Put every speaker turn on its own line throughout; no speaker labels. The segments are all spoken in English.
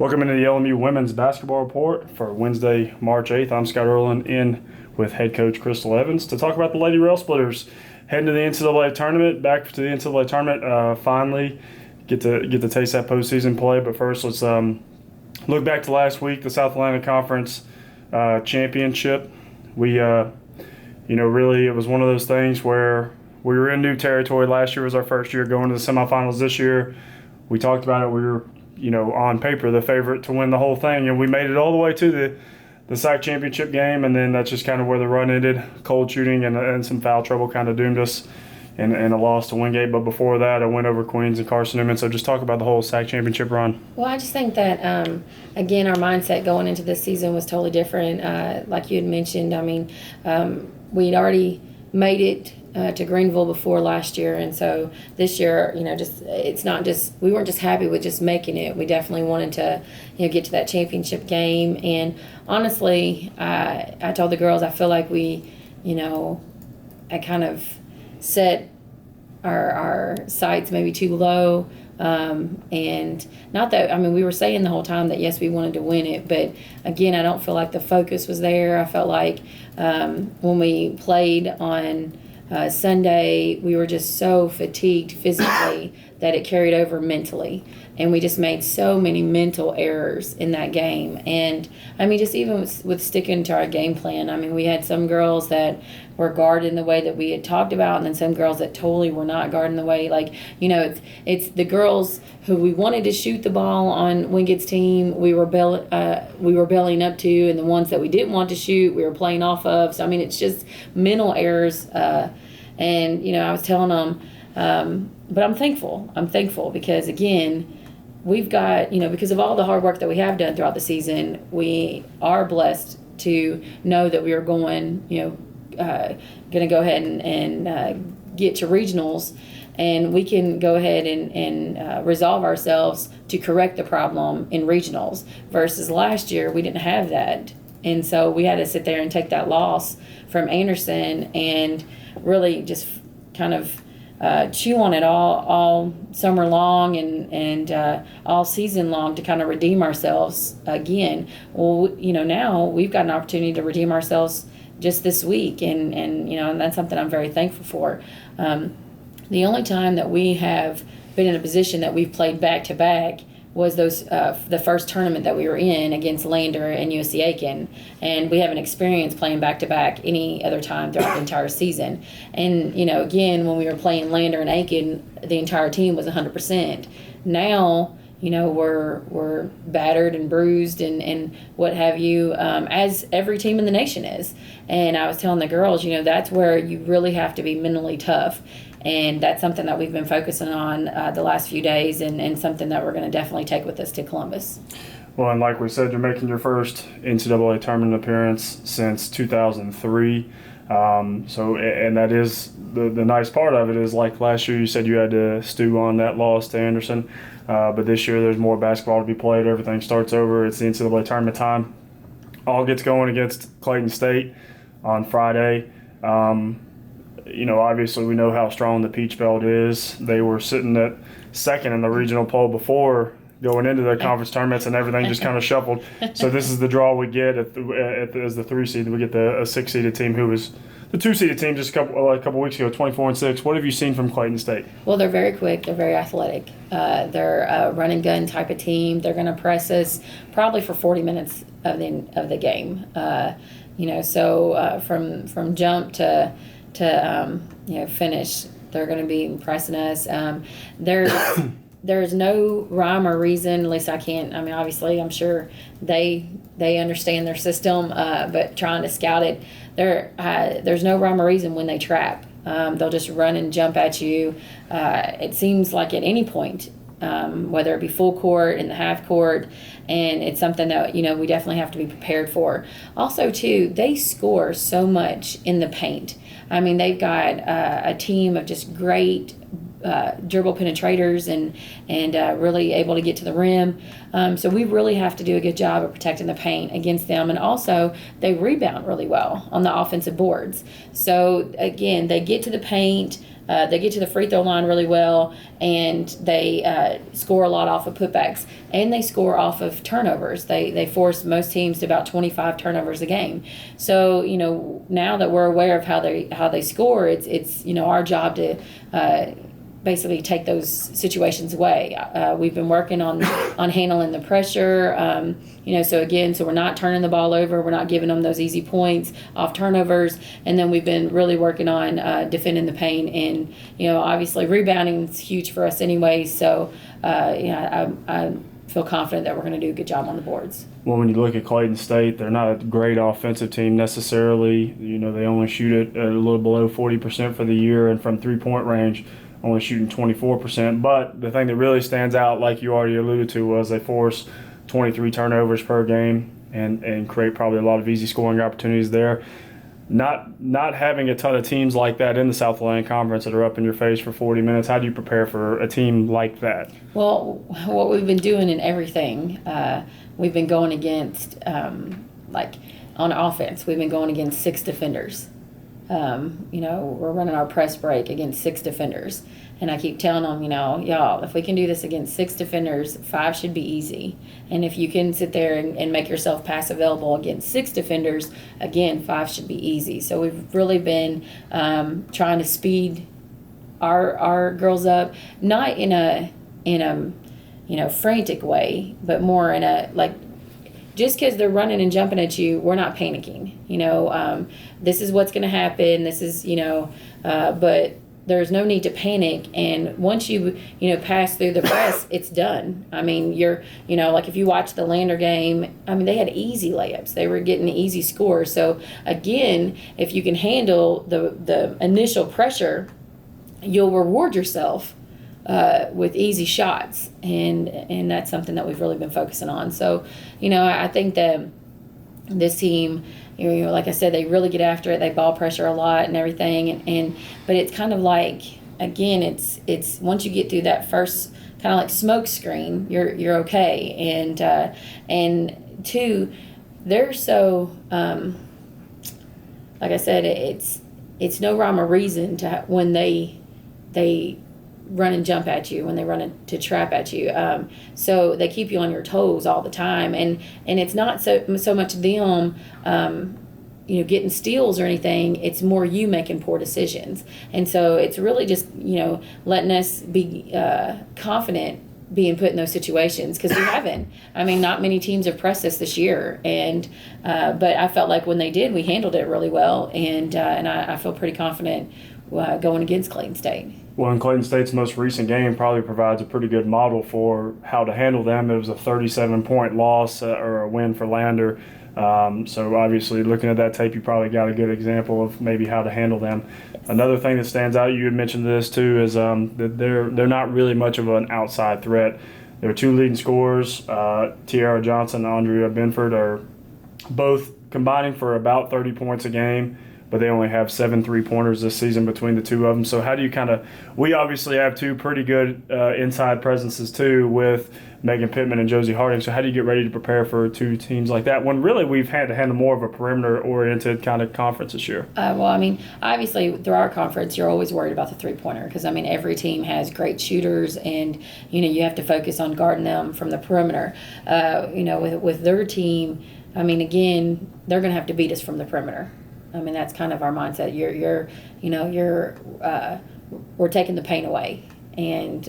Welcome into the LMU Women's Basketball Report for Wednesday, March 8th. I'm Scott Erlin in with head coach Crystal Evans to talk about the Lady Rail Splitters heading to the NCAA tournament, back to the NCAA tournament, finally get to taste that postseason play. But first, let's look back to last week, the South Atlantic Conference championship. We, really it was one of those things where we were in new territory. Last year was our first year going to the semifinals. This year, we talked about it. We were on paper, the favorite to win the whole thing. And we made it all the way to the SAC championship game, and then that's just kind of where the run ended. Cold shooting and some foul trouble kind of doomed us and a loss to Wingate. But before that, I went over Queens and Carson Newman. So just talk about the whole SAC championship run.
Well, I just think that, again, our mindset going into this season was totally different. Like you had mentioned, we'd already made it to Greenville before last year, and so this year, it's not just, we weren't just happy with just making it. We definitely wanted to, get to that championship game. And honestly, I told the girls I feel like we, I kind of set our sights maybe too low. And not that, we were saying the whole time that yes, we wanted to win it, but again, I don't feel like the focus was there. I felt like when we played on Sunday, we were just so fatigued physically that it carried over mentally. And we just made so many mental errors in that game. And, just even with sticking to our game plan, we had some girls that were guarding the way that we had talked about, and then some girls that totally were not guarding the way. It's the girls who we wanted to shoot the ball on Wingate's team, we were bellying up to, and the ones that we didn't want to shoot, we were playing off of. So, it's just mental errors. And, I was telling them, but I'm thankful. I'm thankful because, again, we've got, because of all the hard work that we have done throughout the season, we are blessed to know that we are going to go ahead and get to regionals, and we can go ahead and resolve ourselves to correct the problem in regionals, versus last year we didn't have that. And so we had to sit there and take that loss from Anderson and really just kind of chew on it all summer long and all season long to kind of redeem ourselves again. Well, now we've got an opportunity to redeem ourselves just this week, and that's something I'm very thankful for. The only time that we have been in a position that we've played back-to-back was the first tournament that we were in against Lander and USC Aiken, and we haven't experienced playing back-to-back any other time throughout the entire season. And again, when we were playing Lander and Aiken, the entire team was 100%. Now, we're battered and bruised and what have you, as every team in the nation is. And I was telling the girls, that's where you really have to be mentally tough. And that's something that we've been focusing on the last few days, and something that we're going to definitely take with us to Columbus.
Well, and like we said, you're making your first NCAA tournament appearance since 2003. And that is the nice part of it is, like last year you said you had to stew on that loss to Anderson. But this year there's more basketball to be played. Everything starts over. It's the NCAA tournament time. All gets going against Clayton State on Friday. Obviously we know how strong the Peach Belt is. They were sitting at second in the regional poll before going into the conference tournaments, and everything just kind of shuffled. So this is the draw we get as the 3 seed. We get a 6-seeded team who was the 2-seeded team just a couple weeks ago, 24-6. What have you seen from Clayton State?
Well, they're very quick. They're very athletic. They're a run and gun type of team. They're going to press us probably for 40 minutes of the game. So from jump to finish, they're going to be pressing us. There's no rhyme or reason, at least I can't. Obviously, I'm sure they understand their system, but trying to scout it, there's no rhyme or reason when they trap. They'll just run and jump at you. It seems like at any point, whether it be full court, in the half court, and it's something that, we definitely have to be prepared for. Also, too, they score so much in the paint. They've got a team of just great dribble penetrators and really able to get to the rim. So we really have to do a good job of protecting the paint against them. And also, they rebound really well on the offensive boards. So, again, they get to the paint. they get to the free throw line really well, and they score a lot off of putbacks, and they score off of turnovers. They force most teams to about 25 turnovers a game. So now that we're aware of how they score, it's our job to basically take those situations away. We've been working on handling the pressure. So we're not turning the ball over. We're not giving them those easy points off turnovers. And then we've been really working on defending the paint. And, obviously rebounding is huge for us anyway. So, I feel confident that we're going to do a good job on the boards.
Well, when you look at Clayton State, they're not a great offensive team necessarily. They only shoot it a little below 40% for the year, and from three-point range, only shooting 24%. But the thing that really stands out, like you already alluded to, was they force 23 turnovers per game and create probably a lot of easy scoring opportunities there. Not having a ton of teams like that in the South Atlantic Conference that are up in your face for 40 minutes, how do you prepare for a team like that?
Well, what we've been doing in everything, we've been going against, like on offense, we've been going against 6 defenders. We're running our press break against 6 defenders. And I keep telling them, y'all, if we can do this against 6 defenders, 5 should be easy. And if you can sit there and make yourself pass available against 6 defenders, again, 5 should be easy. So we've really been trying to speed our girls up, not in a frantic way, but more in a just because they're running and jumping at you, we're not panicking. This is what's going to happen. This is, but there's no need to panic. And once you pass through the press, it's done. I mean, if you watch the Lander game, I mean, they had easy layups. They were getting easy scores. So again, if you can handle the initial pressure, you'll reward yourself with easy shots, and that's something that we've really been focusing on. So, I think that this team, like I said, they really get after it. They ball pressure a lot and everything, but it's kind of like, again, it's once you get through that first kind of like smoke screen, you're okay. And 2, they're so like I said, it's no rhyme or reason to when they run and jump at you, when they run to trap at you. So they keep you on your toes all the time. And it's not so much them, getting steals or anything. It's more you making poor decisions. And so it's really just, letting us be confident being put in those situations, because we haven't. I mean, not many teams have pressed us this year. And but I felt like when they did, we handled it really well. And I feel pretty confident going against Clayton State.
Well, in Clayton State's most recent game probably provides a pretty good model for how to handle them. It was a 37-point loss or a win for Lander. So obviously looking at that tape, you probably got a good example of maybe how to handle them. Yes. Another thing that stands out, you had mentioned this too, is that they're not really much of an outside threat. Their 2 leading scorers, Tiara Johnson and Andrea Benford, are both combining for about 30 points a game, but they only have 7 3-pointers this season between the 2 of them. So how do you we obviously have 2 pretty good inside presences too with Megan Pittman and Josie Harding. So how do you get ready to prepare for 2 teams like that when really we've had to handle more of a perimeter-oriented kind of conference this year?
Well, I mean, obviously through our conference, you're always worried about the 3-pointer because, I mean, every team has great shooters and, you have to focus on guarding them from the perimeter. With their team, I mean, again, they're going to have to beat us from the perimeter. I mean, that's kind of our mindset. We're taking the pain away, and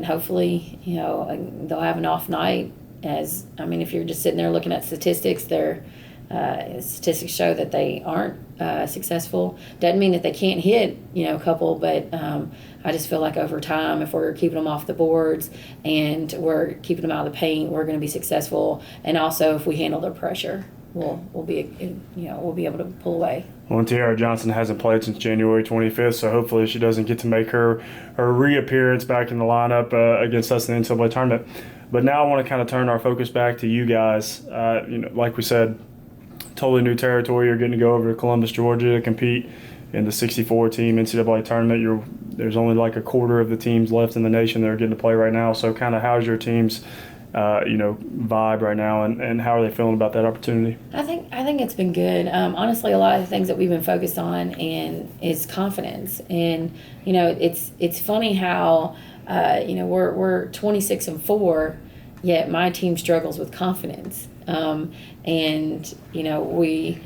hopefully, they'll have an off night. If you're just sitting there looking at statistics, statistics show that they aren't successful. Doesn't mean that they can't hit, a couple, but I just feel like over time, if we're keeping them off the boards and we're keeping them out of the paint, we're going to be successful. And also, if we handle their pressure, we'll be able to pull away.
Well, Tiara Johnson hasn't played since January 25th, so hopefully she doesn't get to make her reappearance back in the lineup against us in the NCAA tournament. But now I want to kind of turn our focus back to you guys. Like we said, totally new territory. You're getting to go over to Columbus, Georgia to compete in the 64-team NCAA tournament. There's only like a quarter of the teams left in the nation that are getting to play right now. So kind of how's your team's vibe right now, and how are they feeling about that opportunity?
I think it's been good. Honestly, a lot of the things that we've been focused on is confidence, and it's funny how we're 26-4, yet my team struggles with confidence, and we.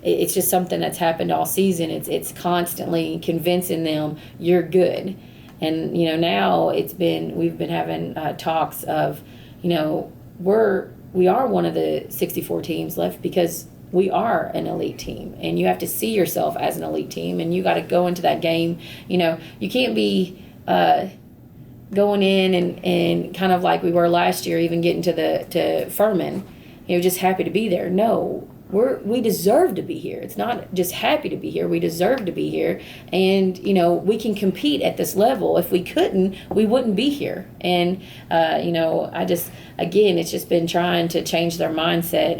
It's just something that's happened all season. It's constantly convincing them you're good, and now we've been having talks of we are one of the 64 teams left because we are an elite team, and you have to see yourself as an elite team, and you got to go into that game. You can't be going in and kind of like we were last year, even getting to Furman, just happy to be there. No. We deserve to be here. It's not just happy to be here. We deserve to be here. And, we can compete at this level. If we couldn't, we wouldn't be here. And, it's just been trying to change their mindset.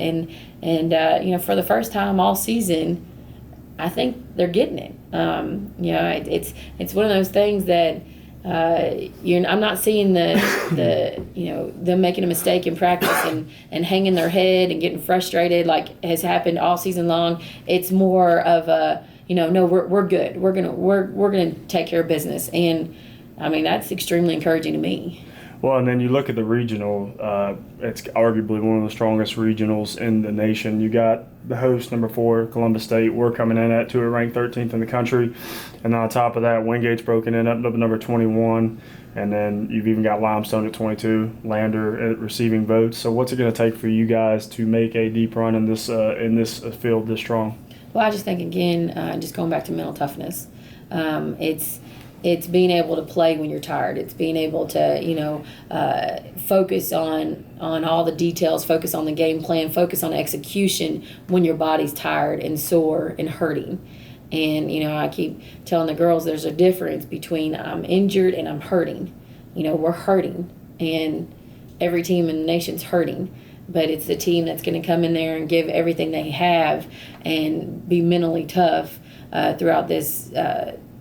And for the first time all season, I think they're getting it. It's one of those things that I'm not seeing them making a mistake in practice and hanging their head and getting frustrated like has happened all season long. It's more of a no, we're good. We're gonna take care of business, and I mean that's extremely encouraging to me.
Well, and then you look at the regional, it's arguably one of the strongest regionals in the nation. You got the host, number 4, Columbus State. We're coming in at to it, ranked 13th in the country. And on top of that, Wingate's broken in up to number 21. And then you've even got Limestone at 22, Lander at receiving votes. So what's it going to take for you guys to make a deep run in this field this strong?
Well, I just think, again, just going back to mental toughness, it's being able to play when you're tired. It's being able to, focus on all the details, focus on the game plan, focus on execution when your body's tired and sore and hurting. And, I keep telling the girls there's a difference between I'm injured and I'm hurting. We're hurting, and every team in the nation's hurting. But it's the team that's going to come in there and give everything they have and be mentally tough throughout this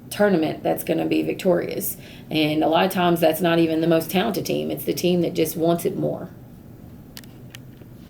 tournament that's going to be victorious. And a lot of times that's not even the most talented team. It's the team that just wants it more.